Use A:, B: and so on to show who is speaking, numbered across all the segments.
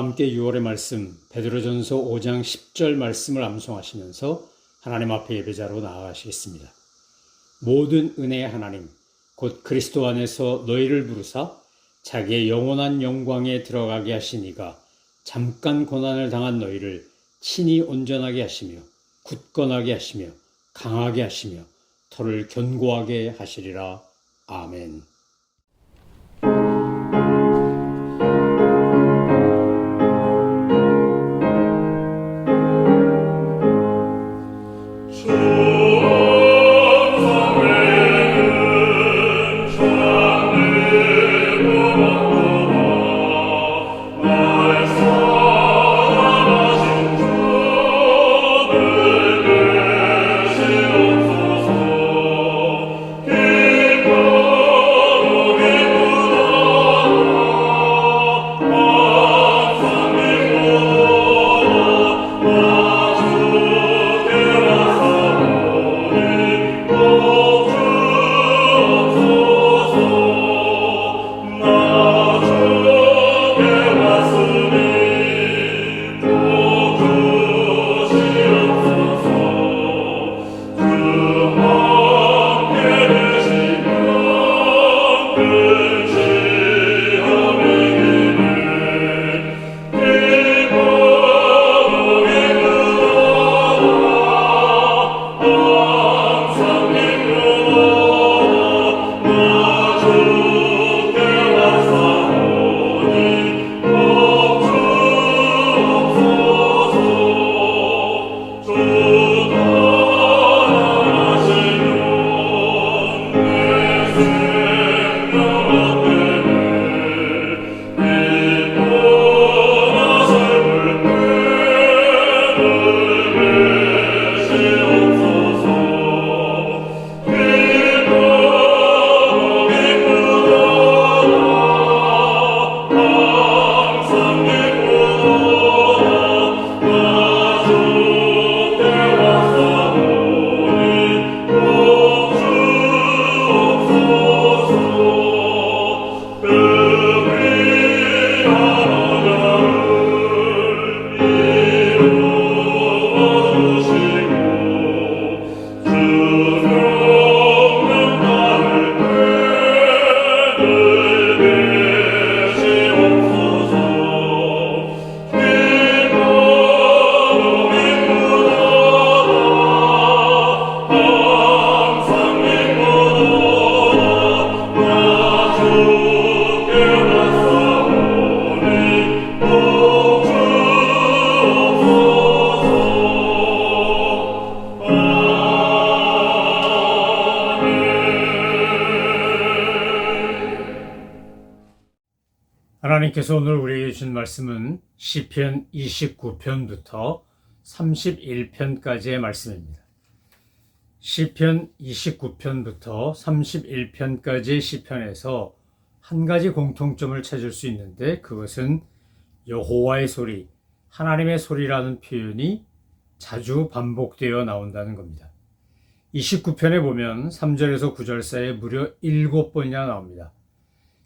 A: 함께 6월의 말씀 베드로전서 5장 10절 말씀을 암송하시면서 하나님 앞에 예배자로 나아가시겠습니다. 모든 은혜의 하나님 곧 그리스도 안에서 너희를 부르사 자기의 영원한 영광에 들어가게 하신 이가 잠깐 고난을 당한 너희를 친히 온전하게 하시며 굳건하게 하시며 강하게 하시며 터를 견고하게 하시리라. 아멘. 하나님께서 오늘 우리에게 주신 말씀은 시편 29편부터 31편까지의 말씀입니다. 시편 29편부터 31편까지의 시편에서 한 가지 공통점을 찾을 수 있는데 그것은 여호와의 소리, 하나님의 소리라는 표현이 자주 반복되어 나온다는 겁니다. 29편에 보면 3절에서 9절 사이에 무려 7번이나 나옵니다.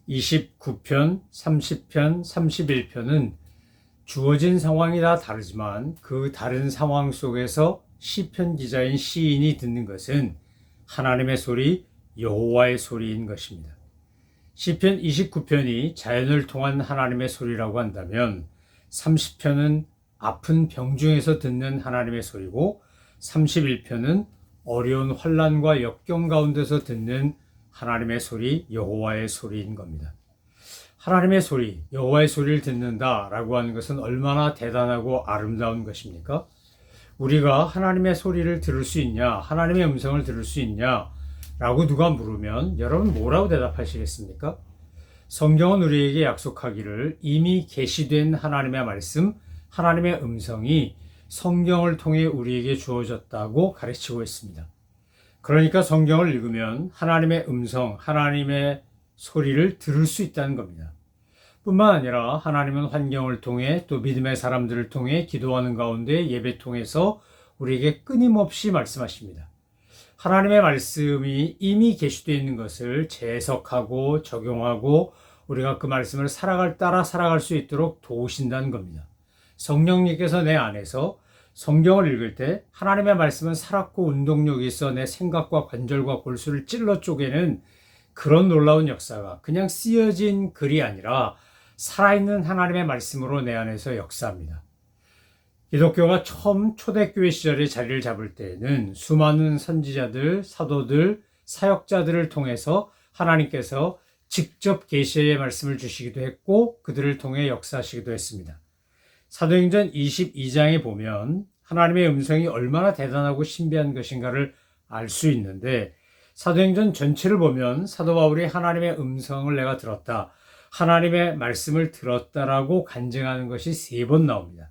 A: 29편, 30편, 31편은 주어진 상황이 다 다르지만 그 다른 상황 속에서 시편 기자인 시인이 듣는 것은 하나님의 소리, 여호와의 소리인 것입니다. 시편 29편이 자연을 통한 하나님의 소리라고 한다면 30편은 아픈 병중에서 듣는 하나님의 소리고 31편은 어려운 환난과 역경 가운데서 듣는 하나님의 소리, 여호와의 소리인 겁니다. 하나님의 소리, 여호와의 소리를 듣는다라고 하는 것은 얼마나 대단하고 아름다운 것입니까? 우리가 하나님의 소리를 들을 수 있냐, 하나님의 음성을 들을 수 있냐 라고 누가 물으면 여러분 뭐라고 대답하시겠습니까? 성경은 우리에게 약속하기를 이미 계시된 하나님의 말씀, 하나님의 음성이 성경을 통해 우리에게 주어졌다고 가르치고 있습니다. 그러니까 성경을 읽으면 하나님의 음성, 하나님의 소리를 들을 수 있다는 겁니다. 뿐만 아니라 하나님은 환경을 통해 또 믿음의 사람들을 통해 기도하는 가운데 예배 통해서 우리에게 끊임없이 말씀하십니다. 하나님의 말씀이 이미 계시되어 있는 것을 재해석하고 적용하고 우리가 그 말씀을 따라 살아갈 수 있도록 도우신다는 겁니다. 성령님께서 내 안에서 성경을 읽을 때 하나님의 말씀은 살았고 운동력이 있어 내 생각과 관절과 골수를 찔러 쪼개는 그런 놀라운 역사가 그냥 쓰여진 글이 아니라 살아있는 하나님의 말씀으로 내 안에서 역사합니다. 기독교가 처음 초대교회 시절에 자리를 잡을 때에는 수많은 선지자들, 사도들, 사역자들을 통해서 하나님께서 직접 계시의 말씀을 주시기도 했고 그들을 통해 역사하시기도 했습니다. 사도행전 22장에 보면 하나님의 음성이 얼마나 대단하고 신비한 것인가를 알 수 있는데 사도행전 전체를 보면 사도 바울이 하나님의 음성을 내가 들었다, 하나님의 말씀을 들었다라고 간증하는 것이 3번 나옵니다.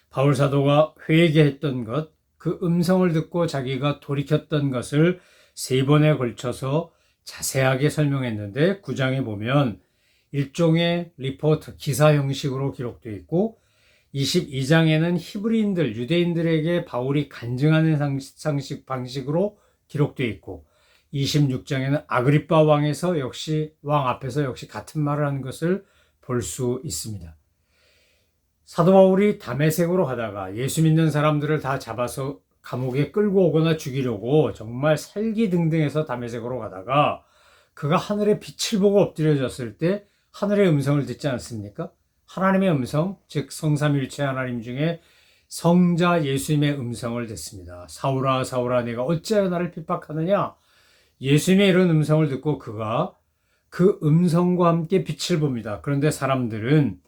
A: 바울 사도가 회개했던 것, 그 음성을 듣고 자기가 돌이켰던 것을 3번에 걸쳐서 자세하게 설명했는데 9장에 보면 일종의 리포트, 기사 형식으로 기록되어 있고 22장에는 히브리인들, 유대인들에게 바울이 간증하는 방식으로 기록되어 있고 26장에는 아그리빠 왕 앞에서 역시 같은 말을 하는 것을 볼 수 있습니다. 사도 바울이 다메섹으로 가다가 예수 믿는 사람들을 다 잡아서 감옥에 끌고 오거나 죽이려고 정말 살기등등해서 다메섹으로 가다가 그가 하늘의 빛을 보고 엎드려졌을 때 하늘의 음성을 듣지 않습니까? 하나님의 음성, 즉 성삼일체 하나님 중에 성자 예수님의 음성을 듣습니다. 사울아 사울아 내가 어찌하여 나를 핍박하느냐? 예수님의 이런 음성을 듣고 그가 그 음성과 함께 빛을 봅니다. 그런데 사람들은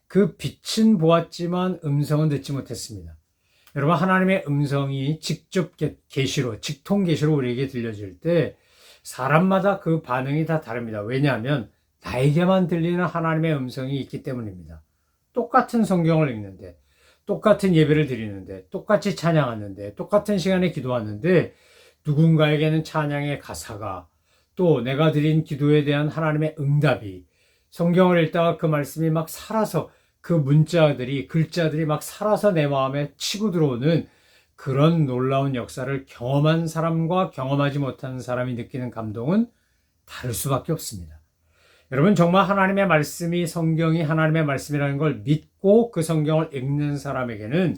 A: 그 빛은 보았지만 음성은 듣지 못했습니다. 여러분, 하나님의 음성이 직접 계시로, 직통 계시로 우리에게 들려질 때 사람마다 그 반응이 다 다릅니다. 왜냐하면 나에게만 들리는 하나님의 음성이 있기 때문입니다. 똑같은 성경을 읽는데, 똑같은 예배를 드리는데, 똑같이 찬양하는데, 똑같은 시간에 기도하는데 누군가에게는 찬양의 가사가, 또 내가 드린 기도에 대한 하나님의 응답이, 성경을 읽다가 그 말씀이 막 살아서 그 글자들이 막 살아서 내 마음에 치고 들어오는 그런 놀라운 역사를 경험한 사람과 경험하지 못한 사람이 느끼는 감동은 다를 수밖에 없습니다. 여러분, 정말 하나님의 말씀이, 성경이 하나님의 말씀이라는 걸 믿고 그 성경을 읽는 사람에게는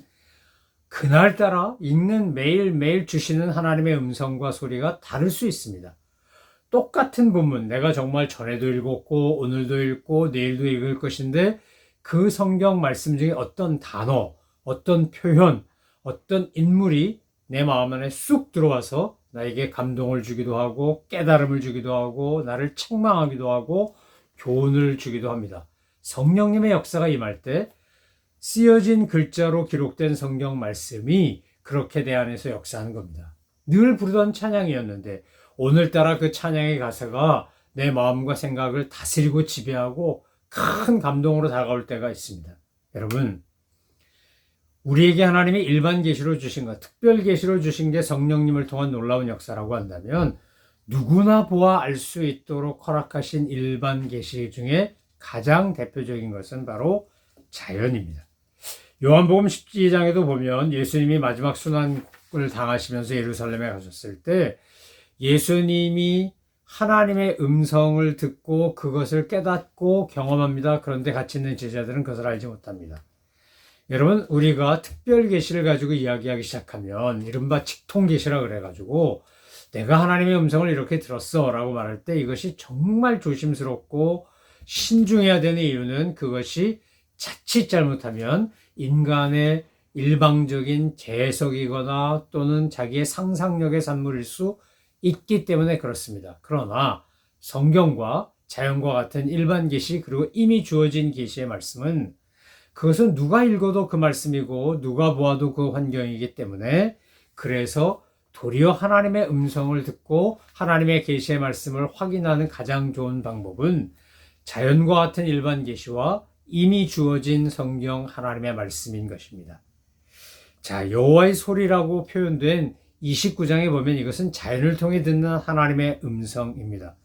A: 그날따라 읽는 매일매일 주시는 하나님의 음성과 소리가 다를 수 있습니다. 똑같은 본문, 내가 정말 전에도 읽었고 오늘도 읽고 내일도 읽을 것인데 그 성경 말씀 중에 어떤 단어, 어떤 표현, 어떤 인물이 내 마음 안에 쑥 들어와서 나에게 감동을 주기도 하고 깨달음을 주기도 하고 나를 책망하기도 하고 교훈을 주기도 합니다. 성령님의 역사가 임할 때 쓰여진 글자로 기록된 성경 말씀이 그렇게 내 안에서 역사하는 겁니다. 늘 부르던 찬양이었는데 오늘따라 그 찬양의 가사가 내 마음과 생각을 다스리고 지배하고 큰 감동으로 다가올 때가 있습니다. 여러분, 우리에게 하나님이 일반 계시로 주신 것, 특별 계시로 주신 게 성령님을 통한 놀라운 역사라고 한다면 누구나 보아 알 수 있도록 허락하신 일반 계시 중에 가장 대표적인 것은 바로 자연입니다. 요한복음 12장에도 보면 예수님이 마지막 순환을 당하시면서 예루살렘에 가셨을 때 예수님이 하나님의 음성을 듣고 그것을 깨닫고 경험합니다. 그런데 같이 있는 제자들은 그것을 알지 못합니다. 여러분, 우리가 특별 계시를 가지고 이야기하기 시작하면 이른바 직통 계시라 그래가지고 내가 하나님의 음성을 이렇게 들었어 라고 말할 때 이것이 정말 조심스럽고 신중해야 되는 이유는 그것이 자칫 잘못하면 인간의 일방적인 재해석이거나 또는 자기의 상상력의 산물일 수 있기 때문에 그렇습니다. 그러나 성경과 자연과 같은 일반 계시 그리고 이미 주어진 계시의 말씀은 그것은 누가 읽어도 그 말씀이고 누가 보아도 그 환경이기 때문에 그래서 도리어 하나님의 음성을 듣고 하나님의 계시의 말씀을 확인하는 가장 좋은 방법은 자연과 같은 일반 계시와 이미 주어진 성경 하나님의 말씀인 것입니다. 자, 여호와의 소리라고 표현된 29장에 보면 이것은 자연을 통해 듣는 하나님의 음성입니다.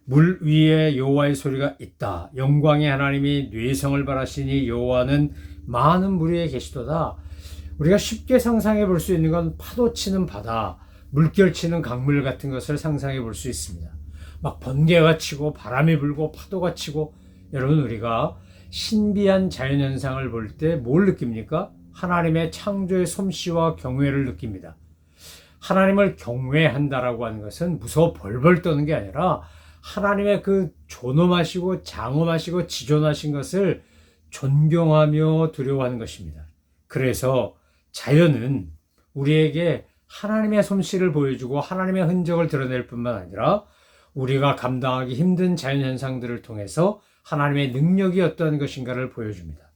A: 물 위에 여호와의 소리가 있다. 영광의 하나님이 뇌성을 발하시니 여호와는 많은 물 위에 계시도다. 우리가 쉽게 상상해 볼 수 있는 건 파도 치는 바다, 물결 치는 강물 같은 것을 상상해 볼 수 있습니다. 막 번개가 치고 바람이 불고 파도가 치고, 여러분 우리가 신비한 자연현상을 볼 때 뭘 느낍니까? 하나님의 창조의 솜씨와 경외를 느낍니다. 하나님을 경외한다라고 하는 것은 무서워 벌벌 떠는 게 아니라 하나님의 그 존엄하시고 장엄하시고 지존하신 것을 존경하며 두려워하는 것입니다. 그래서 자연은 우리에게 하나님의 솜씨를 보여주고 하나님의 흔적을 드러낼 뿐만 아니라 우리가 감당하기 힘든 자연현상들을 통해서 하나님의 능력이 어떠한 것인가를 보여줍니다.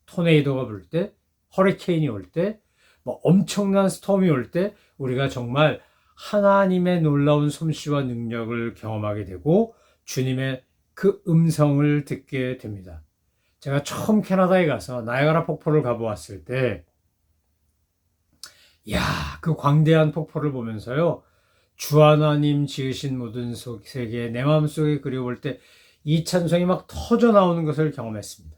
A: 토네이도가 불 때, 허리케인이 올 때, 엄청난 스톰이 올 때 우리가 정말 하나님의 놀라운 솜씨와 능력을 경험하게 되고 주님의 그 음성을 듣게 됩니다. 제가 처음 캐나다에 가서 나이아가라 폭포를 가보았을 때, 그 광대한 폭포를 보면서요, 주 하나님 지으신 모든 세계 내 마음속에 그려볼 때 이 찬송이 막 터져 나오는 것을 경험했습니다.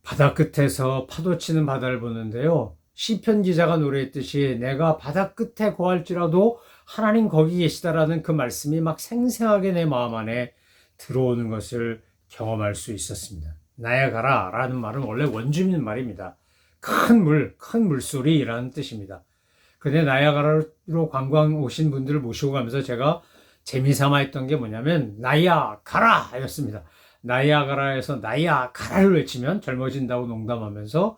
A: 바다 끝에서 파도 치는 바다를 보는데요, 시편 기자가 노래했듯이 내가 바다 끝에 거할지라도 하나님 거기 계시다라는 그 말씀이 막 생생하게 내 마음 안에 들어오는 것을 경험할 수 있었습니다. 나야가라라는 말은 원래 원주민 말입니다. 큰 물소리라는 뜻입니다. 근데 나야가라로 관광 오신 분들을 모시고 가면서 제가 재미삼아 했던 게 뭐냐면 나야가라 였습니다. 나야가라에서 나야가라를 외치면 젊어진다고 농담하면서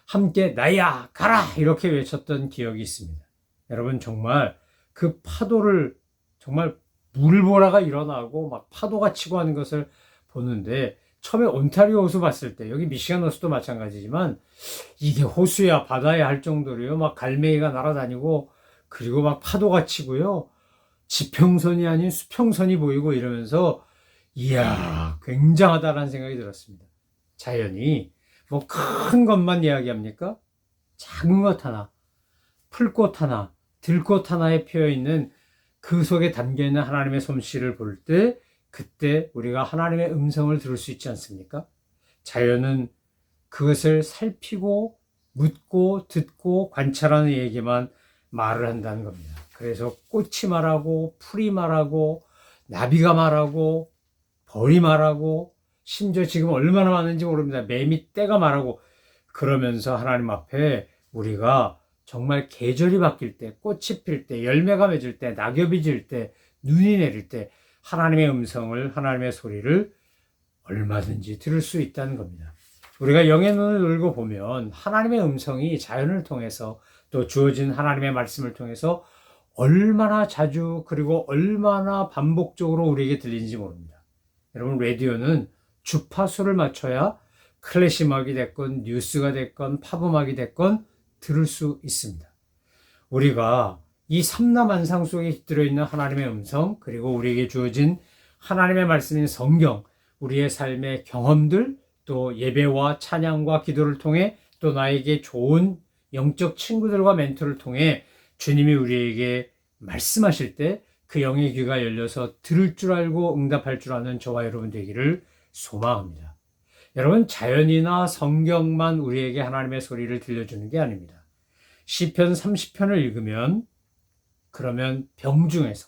A: 함께 나야가라 이렇게 외쳤던 기억이 있습니다. 여러분 정말 그 파도를 정말 물보라가 일어나고 막 파도가 치고 하는 것을 보는데, 처음에 온타리오 호수 봤을 때, 여기 미시간 호수도 마찬가지지만 이게 호수야 바다야 할 정도로요, 막 갈매기가 날아다니고 그리고 막 파도가 치고요, 지평선이 아닌 수평선이 보이고 이러면서 이야 굉장하다라는 생각이 들었습니다. 자연이 뭐 큰 것만 이야기합니까? 작은 것 하나, 풀꽃 하나, 들꽃 하나에 피어있는 그 속에 담겨있는 하나님의 솜씨를 볼 때, 그때 우리가 하나님의 음성을 들을 수 있지 않습니까? 자연은 그것을 살피고 묻고 듣고 관찰하는 얘기만 말을 한다는 겁니다. 그래서 꽃이 말하고 풀이 말하고 나비가 말하고 벌이 말하고 심지어 지금 얼마나 많은지 모릅니다. 매미 떼가 말하고, 그러면서 하나님 앞에 우리가 정말 계절이 바뀔 때, 꽃이 필 때, 열매가 맺을 때, 낙엽이 질 때, 눈이 내릴 때 하나님의 음성을, 하나님의 소리를 얼마든지 들을 수 있다는 겁니다. 우리가 영의 눈을 열고 보면 하나님의 음성이 자연을 통해서 또 주어진 하나님의 말씀을 통해서 얼마나 자주 그리고 얼마나 반복적으로 우리에게 들리는지 모릅니다. 여러분 라디오는 주파수를 맞춰야 클래식 음악이 됐건 뉴스가 됐건 팝 음악이 됐건 들을 수 있습니다. 우리가 이 삼라만상 속에 깃들어 있는 하나님의 음성, 그리고 우리에게 주어진 하나님의 말씀인 성경, 우리의 삶의 경험들, 또 예배와 찬양과 기도를 통해, 또 나에게 좋은 영적 친구들과 멘토를 통해 주님이 우리에게 말씀하실 때 그 영의 귀가 열려서 들을 줄 알고 응답할 줄 아는 저와 여러분 되기를 소망합니다. 여러분, 자연이나 성경만 우리에게 하나님의 소리를 들려주는 게 아닙니다. 시편 30편을 읽으면, 그러면 병중에서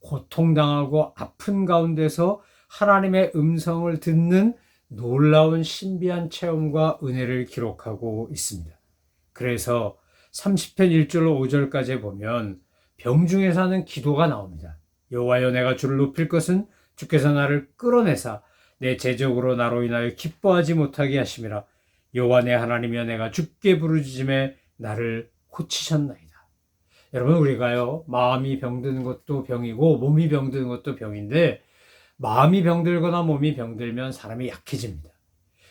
A: 고통당하고 아픈 가운데서 하나님의 음성을 듣는 놀라운 신비한 체험과 은혜를 기록하고 있습니다. 그래서 30편 1절로 5절까지 보면 병중에서 하는 기도가 나옵니다. 여호와여, 내가 주를 높일 것은 주께서 나를 끌어내사 내 제적으로 나로 인하여 기뻐하지 못하게 하심이라. 여호와 내 하나님이여, 내가 주께 부르짖음에 나를 고치셨나이다. 여러분, 우리가요, 마음이 병드는 것도 병이고 몸이 병드는 것도 병인데, 마음이 병들거나 몸이 병들면 사람이 약해집니다.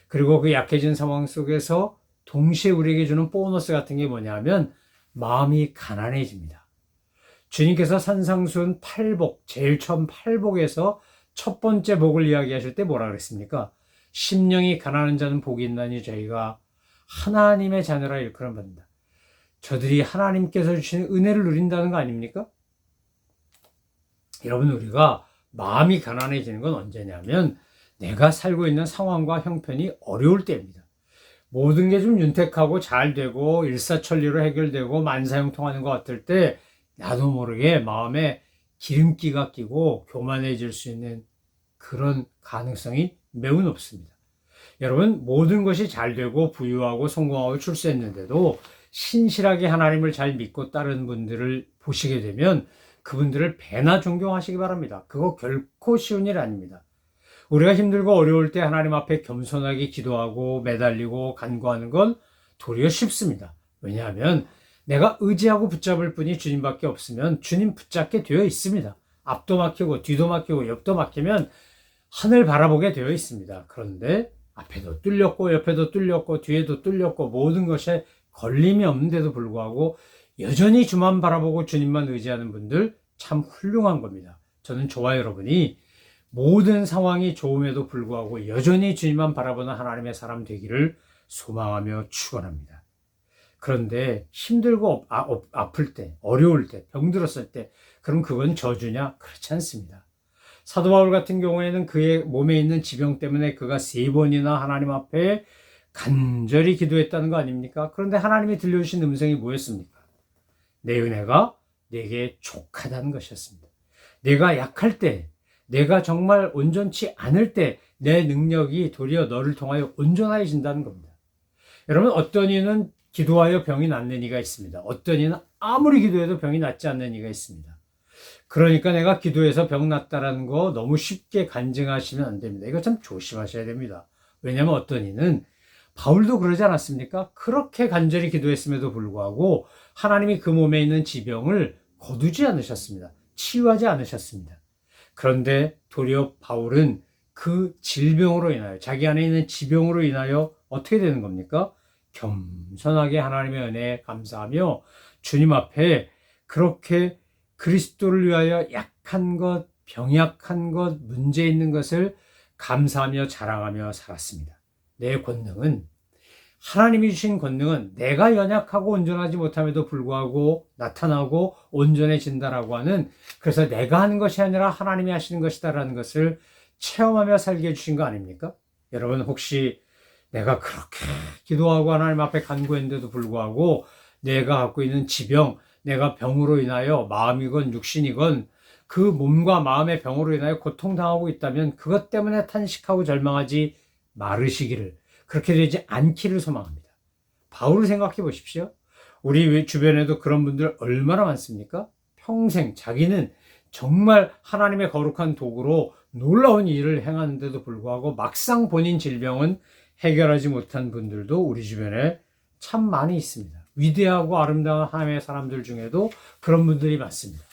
A: 그리고 그 약해진 상황 속에서 동시에 우리에게 주는 보너스 같은 게 뭐냐 하면 마음이 가난해집니다. 주님께서 산상수훈 8복, 제일 처음 8복에서 첫 번째 복을 이야기하실 때 뭐라 그랬습니까? 심령이 가난한 자는 복이 있나니 저희가 하나님의 자녀라 일컬음 받는다. 저들이 하나님께서 주시는 은혜를 누린다는 거 아닙니까? 여러분, 우리가 마음이 가난해지는 건 언제냐면 내가 살고 있는 상황과 형편이 어려울 때입니다. 모든 게 좀 윤택하고 잘 되고 일사천리로 해결되고 만사형통하는 것 같을 때 나도 모르게 마음에 기름기가 끼고 교만해질 수 있는 그런 가능성이 매우 높습니다. 여러분, 모든 것이 잘 되고 부유하고 성공하고 출세했는데도 신실하게 하나님을 잘 믿고 따르는 분들을 보시게 되면 그분들을 배나 존경하시기 바랍니다. 그거 결코 쉬운 일 아닙니다. 우리가 힘들고 어려울 때 하나님 앞에 겸손하게 기도하고 매달리고 간구하는 건 도리어 쉽습니다. 왜냐하면 내가 의지하고 붙잡을 분이 주님밖에 없으면 주님 붙잡게 되어 있습니다. 앞도 막히고 뒤도 막히고 옆도 막히면 하늘 바라보게 되어 있습니다. 그런데 앞에도 뚫렸고 옆에도 뚫렸고 뒤에도 뚫렸고 모든 것에 걸림이 없는데도 불구하고 여전히 주만 바라보고 주님만 의지하는 분들 참 훌륭한 겁니다. 저는 저와 여러분이 모든 상황이 좋음에도 불구하고 여전히 주님만 바라보는 하나님의 사람 되기를 소망하며 축원합니다. 그런데 힘들고 아플 때, 어려울 때, 병들었을 때 그럼 그건 저주냐? 그렇지 않습니다. 사도 바울 같은 경우에는 그의 몸에 있는 지병 때문에 그가 3번이나 하나님 앞에 간절히 기도했다는 거 아닙니까? 그런데 하나님이 들려주신 음성이 뭐였습니까? 내 은혜가 내게 족하다는 것이었습니다. 내가 약할 때, 내가 정말 온전치 않을 때 내 능력이 도리어 너를 통하여 온전해진다는 겁니다. 여러분, 어떤 이는 기도하여 병이 낫는 이가 있습니다. 어떤 이는 아무리 기도해도 병이 낫지 않는 이가 있습니다. 그러니까 내가 기도해서 병 낫다라는 거 너무 쉽게 간증하시면 안 됩니다. 이거 참 조심하셔야 됩니다. 왜냐하면 어떤 이는 바울도 그러지 않았습니까? 그렇게 간절히 기도했음에도 불구하고 하나님이 그 몸에 있는 지병을 거두지 않으셨습니다. 치유하지 않으셨습니다. 그런데 도리어 바울은 그 질병으로 인하여, 자기 안에 있는 지병으로 인하여 어떻게 되는 겁니까? 겸손하게 하나님의 은혜에 감사하며 주님 앞에 그렇게 그리스도를 위하여 약한 것, 병약한 것, 문제 있는 것을 감사하며 자랑하며 살았습니다. 내 권능은, 하나님이 주신 권능은 내가 연약하고 온전하지 못함에도 불구하고 나타나고 온전해진다라고 하는, 그래서 내가 하는 것이 아니라 하나님이 하시는 것이다라는 것을 체험하며 살게 해주신 거 아닙니까? 여러분, 혹시 내가 그렇게 기도하고 하나님 앞에 간구했는데도 불구하고 내가 갖고 있는 지병, 내가 병으로 인하여 마음이건 육신이건 그 몸과 마음의 병으로 인하여 고통당하고 있다면 그것 때문에 탄식하고 절망하지 마르시기를, 그렇게 되지 않기를 소망합니다. 바울을 생각해 보십시오. 우리 주변에도 그런 분들 얼마나 많습니까? 평생 자기는 정말 하나님의 거룩한 도구로 놀라운 일을 행하는데도 불구하고 막상 본인 질병은 해결하지 못한 분들도 우리 주변에 참 많이 있습니다. 위대하고 아름다운 하나님의 사람들 중에도 그런 분들이 많습니다.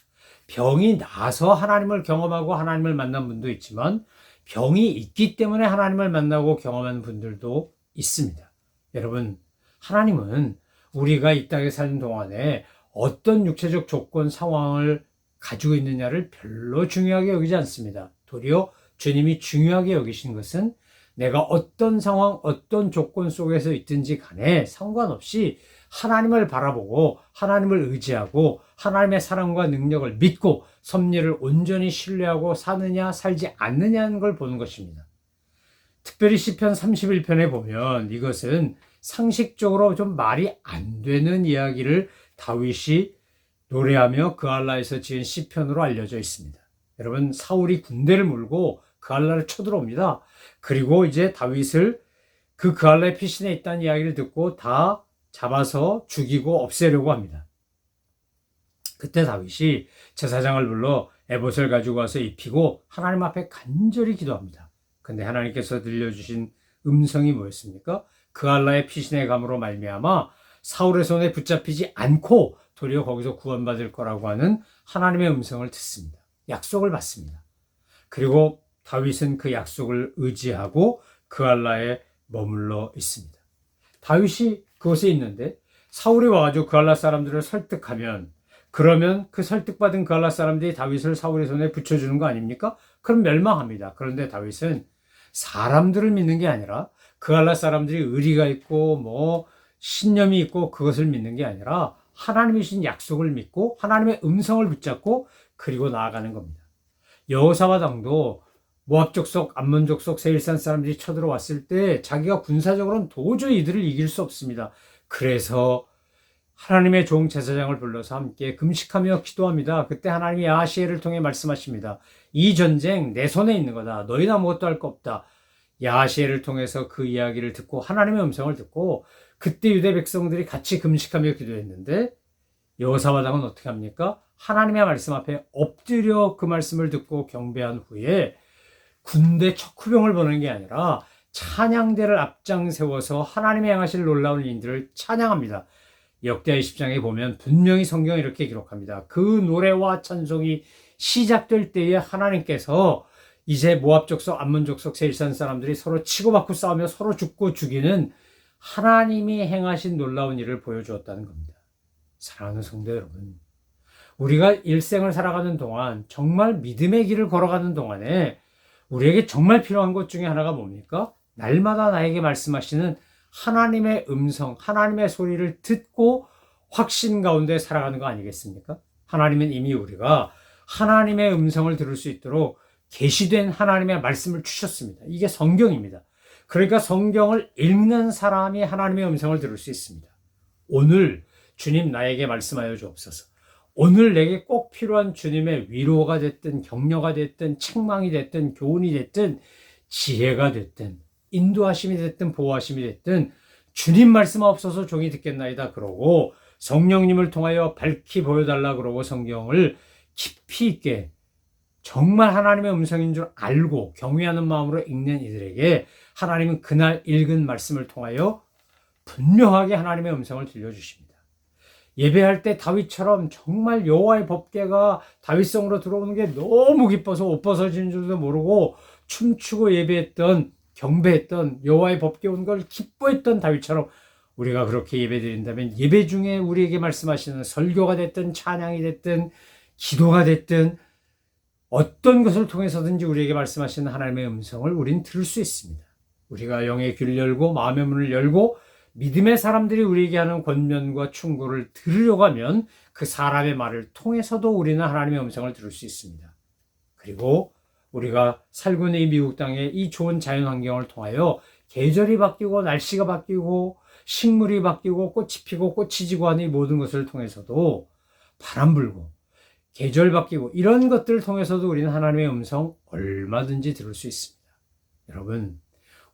A: 병이 나서 하나님을 경험하고 하나님을 만난 분도 있지만 병이 있기 때문에 하나님을 만나고 경험하는 분들도 있습니다. 여러분, 하나님은 우리가 이 땅에 사는 동안에 어떤 육체적 조건, 상황을 가지고 있느냐를 별로 중요하게 여기지 않습니다. 도리어 주님이 중요하게 여기시는 것은 내가 어떤 상황, 어떤 조건 속에서 있든지 간에 상관없이 하나님을 바라보고 하나님을 의지하고 하나님의 사랑과 능력을 믿고 섭리를 온전히 신뢰하고 사느냐 살지 않느냐는 걸 보는 것입니다. 특별히 시편 31편에 보면 이것은 상식적으로 좀 말이 안 되는 이야기를 다윗이 노래하며 그알라에서 지은 시편으로 알려져 있습니다. 여러분, 사울이 군대를 몰고 그알라를 쳐들어옵니다. 그리고 이제 다윗을 그 그알라의 피신에 있다는 이야기를 듣고 다 잡아서 죽이고 없애려고 합니다. 그때 다윗이 제사장을 불러 에봇을 가지고 와서 입히고 하나님 앞에 간절히 기도합니다. 근데 하나님께서 들려주신 음성이 뭐였습니까? 그알라의 피신의 감으로 말미암아 사울의 손에 붙잡히지 않고 도리어 거기서 구원받을 거라고 하는 하나님의 음성을 듣습니다. 약속을 받습니다. 그리고 다윗은 그 약속을 의지하고 그알라에 머물러 있습니다. 다윗이 그곳에 있는데 사울이 와가지고 그알라 사람들을 설득하면, 그러면 그 설득받은 그알라 사람들이 다윗을 사울의 손에 붙여주는 거 아닙니까? 그럼 멸망합니다. 그런데 다윗은 사람들을 믿는 게 아니라 그알라 사람들이 의리가 있고 뭐 신념이 있고 그것을 믿는 게 아니라 하나님이 주신 약속을 믿고 하나님의 음성을 붙잡고 그리고 나아가는 겁니다. 여호사밧 왕도 모압 족속, 암몬 족속, 세일산 사람들이 쳐들어왔을 때 자기가 군사적으로는 도저히 이들을 이길 수 없습니다. 그래서 하나님의 종 제사장을 불러서 함께 금식하며 기도합니다. 그때 하나님이 야하시엘을 통해 말씀하십니다. 이 전쟁 내 손에 있는 거다. 너희는 아무것도 할 거 없다. 야하시엘을 통해서 그 이야기를 듣고 하나님의 음성을 듣고 그때 유대 백성들이 같이 금식하며 기도했는데 여호사밧 왕은 어떻게 합니까? 하나님의 말씀 앞에 엎드려 그 말씀을 듣고 경배한 후에 군대 척후병을 보는 게 아니라 찬양대를 앞장 세워서 하나님의 행하실 놀라운 일들을 찬양합니다. 역대하 20장에 보면 분명히 성경이 이렇게 기록합니다. 그 노래와 찬송이 시작될 때에 하나님께서 이제 모압 족속, 암몬 족속, 세일산 사람들이 서로 치고받고 싸우며 서로 죽고 죽이는 하나님이 행하신 놀라운 일을 보여주었다는 겁니다. 사랑하는 성도 여러분, 우리가 일생을 살아가는 동안 정말 믿음의 길을 걸어가는 동안에 우리에게 정말 필요한 것 중에 하나가 뭡니까? 날마다 나에게 말씀하시는 하나님의 음성, 하나님의 소리를 듣고 확신 가운데 살아가는 거 아니겠습니까? 하나님은 이미 우리가 하나님의 음성을 들을 수 있도록 계시된 하나님의 말씀을 주셨습니다. 이게 성경입니다. 그러니까 성경을 읽는 사람이 하나님의 음성을 들을 수 있습니다. 오늘 주님 나에게 말씀하여 주옵소서. 오늘 내게 꼭 필요한 주님의 위로가 됐든 격려가 됐든 책망이 됐든 교훈이 됐든 지혜가 됐든 인도하심이 됐든 보호하심이 됐든 주님 말씀 없어서 종이 듣겠나이다 그러고 성령님을 통하여 밝히 보여달라 그러고 성경을 깊이 있게 정말 하나님의 음성인 줄 알고 경외하는 마음으로 읽는 이들에게 하나님은 그날 읽은 말씀을 통하여 분명하게 하나님의 음성을 들려주십니다. 예배할 때 다윗처럼 정말 여호와의 법궤가 다윗성으로 들어오는 게 너무 기뻐서 옷 벗어지는 줄도 모르고 춤추고 예배했던 경배했던 여호와의 법궤 온 걸 기뻐했던 다윗처럼 우리가 그렇게 예배드린다면 예배 중에 우리에게 말씀하시는 설교가 됐든 찬양이 됐든 기도가 됐든 어떤 것을 통해서든지 우리에게 말씀하시는 하나님의 음성을 우린 들을 수 있습니다. 우리가 영의 귀를 열고 마음의 문을 열고 믿음의 사람들이 우리에게 하는 권면과 충고를 들으려고 하면 그 사람의 말을 통해서도 우리는 하나님의 음성을 들을 수 있습니다. 그리고 우리가 살고 있는 이 미국 땅의 이 좋은 자연 환경을 통하여 계절이 바뀌고 날씨가 바뀌고 식물이 바뀌고 꽃이 피고 꽃이 지고 하는 이 모든 것을 통해서도 바람 불고 계절 바뀌고 이런 것들을 통해서도 우리는 하나님의 음성 얼마든지 들을 수 있습니다. 여러분,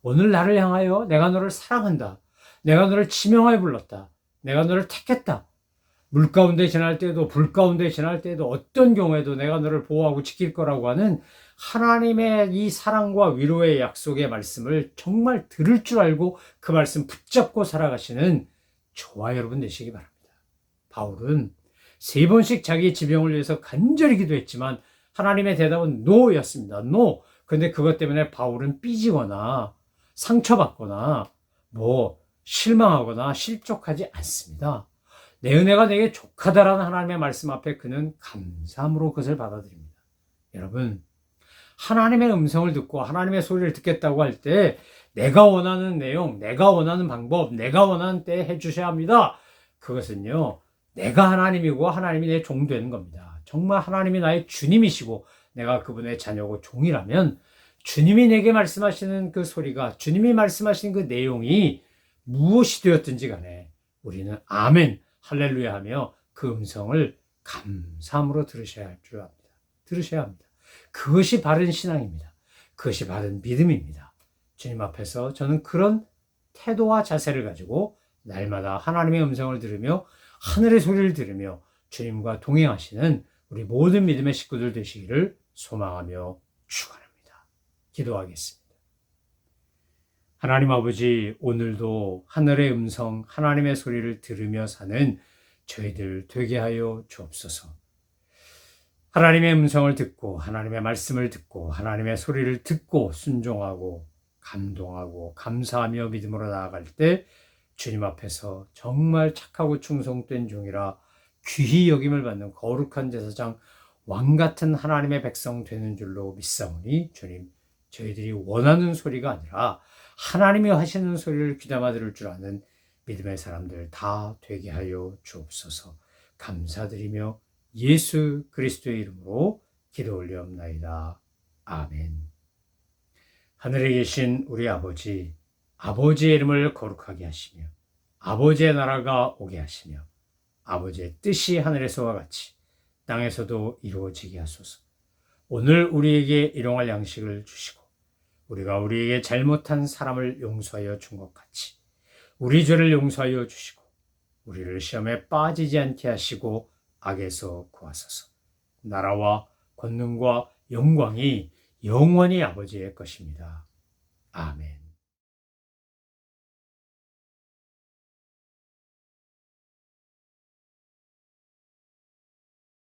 A: 오늘 나를 향하여 내가 너를 사랑한다. 내가 너를 지명하여 불렀다. 내가 너를 택했다. 물 가운데 지날 때도 불 가운데 지날 때도 어떤 경우에도 내가 너를 보호하고 지킬 거라고 하는 하나님의 이 사랑과 위로의 약속의 말씀을 정말 들을 줄 알고 그 말씀 붙잡고 살아가시는 저와 여러분 되시기 바랍니다. 바울은 3번씩 자기 지병을 위해서 간절히 기도했지만 하나님의 대답은 노였습니다. 노. 근데 그것 때문에 바울은 삐지거나 상처받거나 실망하거나 실족하지 않습니다. 내 은혜가 내게 족하다라는 하나님의 말씀 앞에 그는 감사함으로 그것을 받아들입니다. 여러분, 하나님의 음성을 듣고 하나님의 소리를 듣겠다고 할 때 내가 원하는 내용, 내가 원하는 방법, 내가 원하는 때 해주셔야 합니다. 그것은요, 내가 하나님이고 하나님이 내 종 되는 겁니다. 정말 하나님이 나의 주님이시고 내가 그분의 자녀고 종이라면 주님이 내게 말씀하시는 그 소리가, 주님이 말씀하시는 그 내용이 무엇이 되었든지 간에 우리는 아멘, 할렐루야 하며 그 음성을 감사함으로 들으셔야 할 줄 압니다. 들으셔야 합니다. 그것이 바른 신앙입니다. 그것이 바른 믿음입니다. 주님 앞에서 저는 그런 태도와 자세를 가지고 날마다 하나님의 음성을 들으며 하늘의 소리를 들으며 주님과 동행하시는 우리 모든 믿음의 식구들 되시기를 소망하며 축원합니다. 기도하겠습니다. 하나님 아버지, 오늘도 하늘의 음성, 하나님의 소리를 들으며 사는 저희들 되게 하여 주옵소서. 하나님의 음성을 듣고 하나님의 말씀을 듣고 하나님의 소리를 듣고 순종하고 감동하고 감사하며 믿음으로 나아갈 때 주님 앞에서 정말 착하고 충성된 종이라 귀히 여김을 받는 거룩한 제사장 왕 같은 하나님의 백성 되는 줄로 믿사오니 주님, 저희들이 원하는 소리가 아니라 하나님이 하시는 소리를 귀담아 들을 줄 아는 믿음의 사람들 다 되게 하여 주옵소서. 감사드리며 예수 그리스도의 이름으로 기도 올리옵나이다. 아멘. 하늘에 계신 우리 아버지, 아버지의 이름을 거룩하게 하시며 아버지의 나라가 오게 하시며 아버지의 뜻이 하늘에서와 같이 땅에서도 이루어지게 하소서. 오늘 우리에게 일용할 양식을 주시고 우리가 우리에게 잘못한 사람을 용서하여 준 것 같이 우리 죄를 용서하여 주시고 우리를 시험에 빠지지 않게 하시고 악에서 구하소서. 나라와 권능과 영광이 영원히 아버지의 것입니다. 아멘.